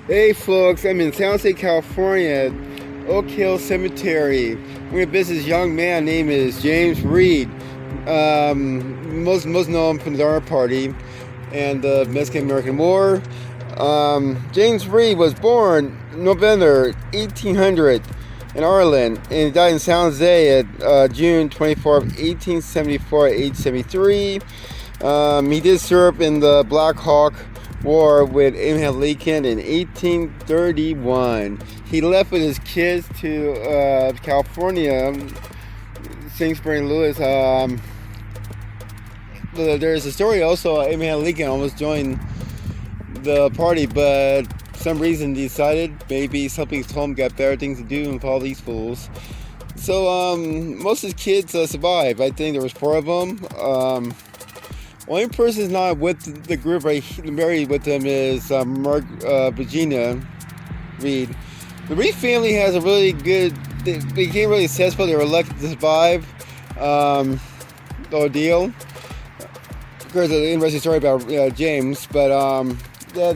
Hey folks, I'm in San Jose, California, Oak Hill Cemetery. We're gonna visit this young man. Name is James Reed. Most known from the Donner Party and the Mexican-American War. James Reed was born November 1800 in Ireland and died in San Jose at June 24th, 1874 at age 73. He did serve in the Black Hawk War with Abraham Lincoln in 1831. He left with his kids to California, St. Spring Louis. There's a story also. Abraham Lincoln almost joined the party, but for some reason decided maybe something told him got better things to do and follow these fools. So most of his kids survived. I think there was 4 of them. Only person is not with the group right married with them is Virginia Reed. The Reed family has a really good. They became really successful. They were lucky to survive the ordeal. Of course, an interesting story about James, but yeah,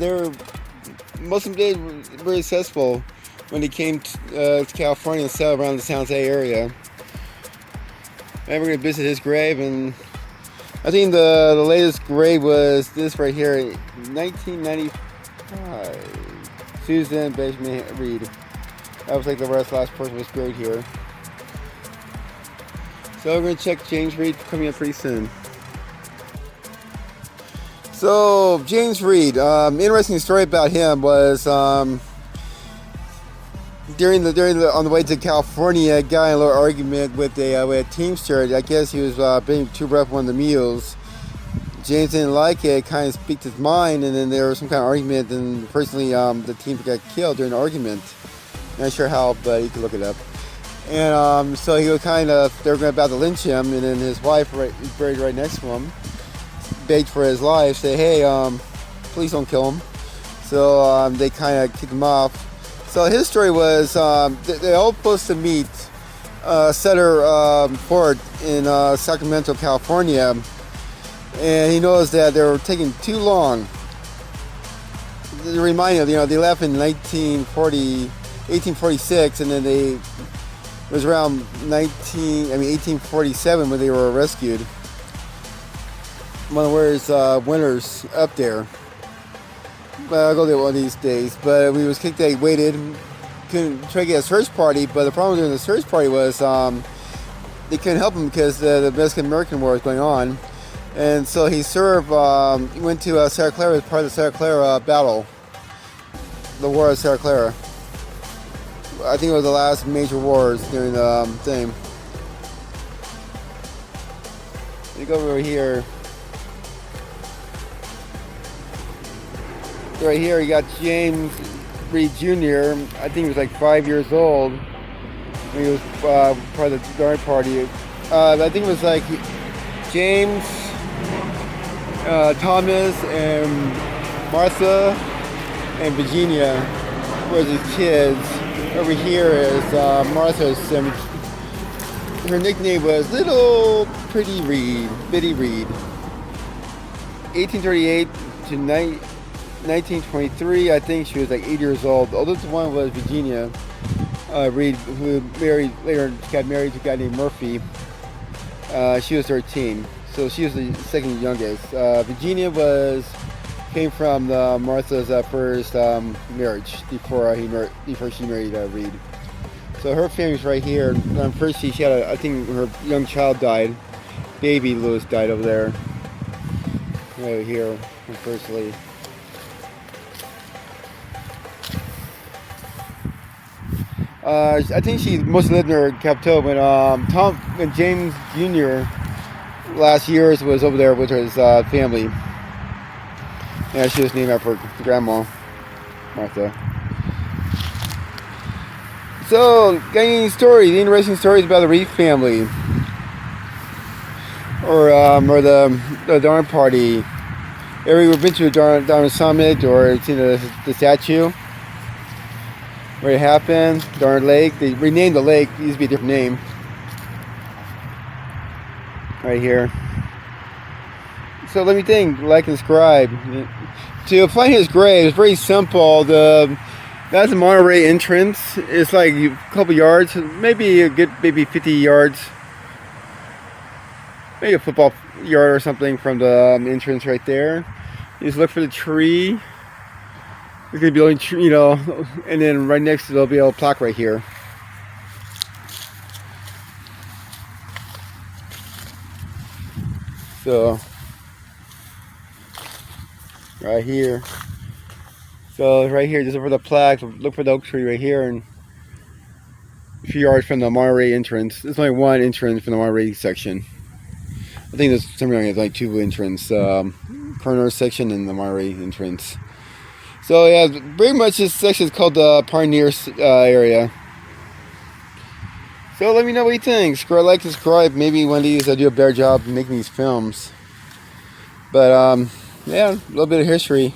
most of them did very successful when they came to California and settled around the San Jose area. And we're gonna visit his grave, and I think the latest grave was this right here in 1995. Susan Benjamin Reed. That was like the last person was buried here. So we're gonna check James Reed coming up pretty soon. So James Reed, interesting story about him was on the way to California, got in a little argument with a teamster. I guess he was being too rough on the mules. James didn't like it, kind of speak his mind, and then there was some kind of argument, and personally the team got killed during the argument. Not sure how, but you can look it up. And so he was they were about to lynch him, and then his wife, buried right next to him, begged for his life, say, hey, please don't kill him. So they kind of kicked him off. So his story was they're all supposed to meet Sutter Ford in Sacramento, California, and he knows that they were taking too long. To remind him, they left in 1846, and then it was around 1847 when they were rescued. One of the winners up there. I'll go there one of these days, but we was kicked. They waited, couldn't try to get a search party, but the problem during the search party was they couldn't help him because the Mexican-American War was going on, and so he served. He went to Santa Clara as part of the Santa Clara battle, the War of Santa Clara. I think it was the last major wars during the thing. You go over here. Right here, you got James Reed Jr. I think he was like 5 years old when he was part of the Donner Party. I think it was like James, Thomas, and Martha, and Virginia was his kids. Over here is Martha's. Her nickname was Little Pretty Reed, Bitty Reed. 1838 to 1923, I think she was like 8 years old. The oldest one was Virginia Reed, who later got married to a guy named Murphy. She was 13, so she was the second youngest. Virginia came from Martha's first marriage before she married Reed. So her family's right here. First, she had I think her young child died. Baby Louis died over there. Right here, firstly. I think she mostly lived in her Capitol when James Jr. last year's was over there with his family. Yeah, she was named after her grandma, Martha. So, got any stories, interesting stories about the Reed family, or the Donner Party? Ever been to a Donner Summit or seen the statue? Where it happened, Donner Lake. They renamed the lake. It used to be a different name. Right here. So let me think, like and subscribe. To find his grave, it's very simple. That's the Monterey entrance. It's like a couple yards, maybe a good, maybe 50 yards, maybe a football yard or something from the entrance right there. You just look for the tree. There's gonna be only, you know, and then right next to there'll be a plaque right here. So right here. So right here, just look for the plaque. Look for the oak tree right here, and a few yards from the Monterey entrance. There's only one entrance from the Monterey section. I think there's somewhere there's like two entrance, Corner section and the Monterey entrance. So yeah, very much this section is called the Pioneer area. So let me know what you think. Like, subscribe. Maybe one of these I'll do a better job making these films. But yeah, a little bit of history.